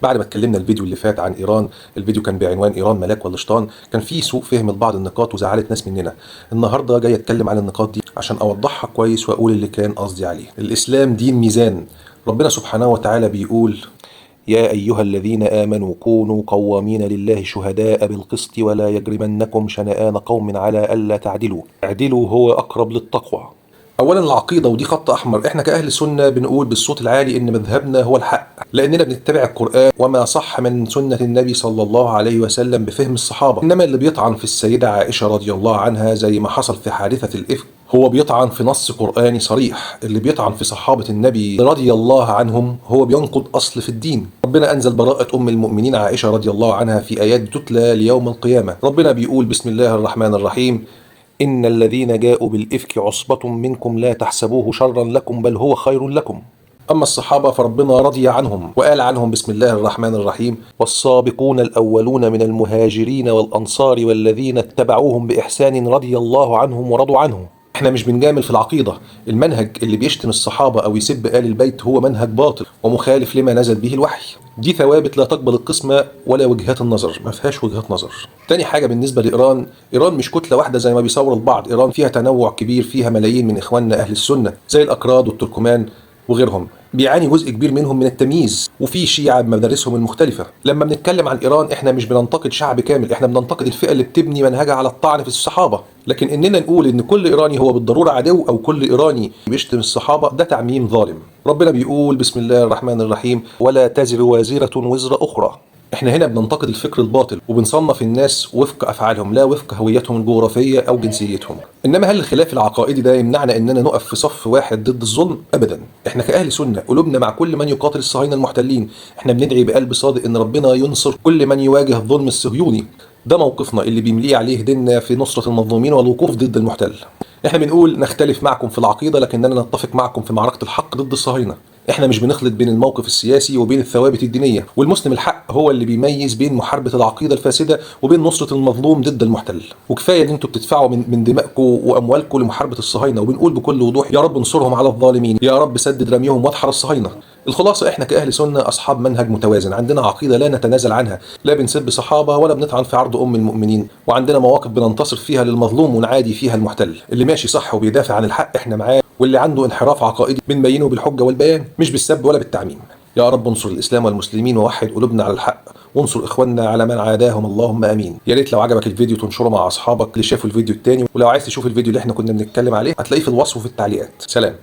بعد ما اتكلمنا الفيديو اللي فات عن ايران، الفيديو كان بعنوان ايران ملاك ولا شيطان، كان فيه سوء فهم لبعض النقاط وزعلت ناس مننا. النهارده جاي اتكلم عن النقاط دي عشان اوضحها كويس واقول اللي كان قصدي عليه. الاسلام دين ميزان. ربنا سبحانه وتعالى بيقول: يا أيها الذين آمنوا كونوا قوامين لله شهداء بالقسط ولا يجرمنكم شنآن قوم على ألا تعدلوا، اعدلوا هو أقرب للتقوى. اولا العقيده، ودي خط احمر. احنا كاهل سنه بنقول بالصوت العالي ان مذهبنا هو الحق، لاننا بنتبع القران وما صح من سنه النبي صلى الله عليه وسلم بفهم الصحابه. انما اللي بيطعن في السيده عائشه رضي الله عنها زي ما حصل في حادثه الافك هو بيطعن في نص قراني صريح. اللي بيطعن في صحابه النبي رضي الله عنهم هو بينقض اصل في الدين. ربنا انزل براءه ام المؤمنين عائشه رضي الله عنها في ايات تتلى ليوم القيامه. ربنا بيقول: بسم الله الرحمن الرحيم: إن الذين جاءوا بالإفك عصبة منكم لا تحسبوه شرا لكم بل هو خير لكم. أما الصحابة فربنا رضي عنهم وقال عنهم: بسم الله الرحمن الرحيم: والسابقون الأولون من المهاجرين والأنصار والذين اتبعوهم بإحسان رضي الله عنهم ورضوا عنه. احنا مش بنجامل في العقيدة. المنهج اللي بيشتم الصحابة أو يسب آل البيت هو منهج باطل ومخالف لما نزل به الوحي. دي ثوابت لا تقبل القسمة ولا وجهات النظر، ما فيهاش وجهات نظر. تاني حاجة بالنسبة لإيران، إيران مش كتلة واحدة زي ما بيصور البعض. إيران فيها تنوع كبير، فيها ملايين من إخواننا أهل السنة زي الأكراد والتركمان وغيرهم، بيعاني جزء كبير منهم من التمييز، وفي شيعة بمدارسهم المختلفة. لما بنتكلم عن إيران احنا مش بننتقد شعب كامل، احنا بننتقد الفئة اللي بتبني منهجها على الطعن في الصحابة. لكن اننا نقول ان كل ايراني هو بالضرورة عدو او كل ايراني بيشتم الصحابة ده تعميم ظالم. ربنا بيقول: بسم الله الرحمن الرحيم: ولا تزر وازرة وزر اخرى. احنا هنا بننتقد الفكر الباطل وبنصنف الناس وفق افعالهم لا وفق هويتهم الجغرافيه او جنسيتهم. انما هل الخلاف العقائدي ده يمنعنا اننا نقف في صف واحد ضد الظلم؟ ابدا. احنا كاهل سنه قلوبنا مع كل من يقاتل الصهاينه المحتلين. احنا بندعي بقلب صادق ان ربنا ينصر كل من يواجه الظلم الصهيوني. ده موقفنا اللي بيمليه عليه ديننا في نصره المظلومين والوقوف ضد المحتل. احنا بنقول نختلف معكم في العقيده لكننا نتفق معكم في معركه الحق ضد الصهاينه. احنا مش بنخلط بين الموقف السياسي وبين الثوابت الدينيه، والمسلم الحق هو اللي بيميز بين محاربه العقيده الفاسده وبين نصره المظلوم ضد المحتل. وكفايه ان انتوا بتدفعوا من دمائكم واموالكم لمحاربه الصهاينه، وبنقول بكل وضوح: يا رب انصرهم على الظالمين، يا رب سدد رميهم واضحر الصهاينه. الخلاصه احنا كاهل سنه اصحاب منهج متوازن، عندنا عقيده لا نتنازل عنها، لا بنسب صحابه ولا بنطعن في عرض ام المؤمنين، وعندنا مواقف بننتصر فيها للمظلوم ونعادي فيها المحتل. اللي ماشي صح وبيدافع عن الحق احنا معاه، واللي عنده انحراف عقائدي بنبينه بالحجه والبيان مش بالسب ولا بالتعميم. يا رب انصر الاسلام والمسلمين ووحد قلوبنا على الحق، وانصر اخواننا على من عاداهم، اللهم امين. يا ريت لو عجبك الفيديو تنشره مع اصحابك اللي شافوا الفيديو التاني، ولو عايز تشوف الفيديو اللي احنا كنا بنتكلم عليه هتلاقيه في الوصف وفي التعليقات. سلام.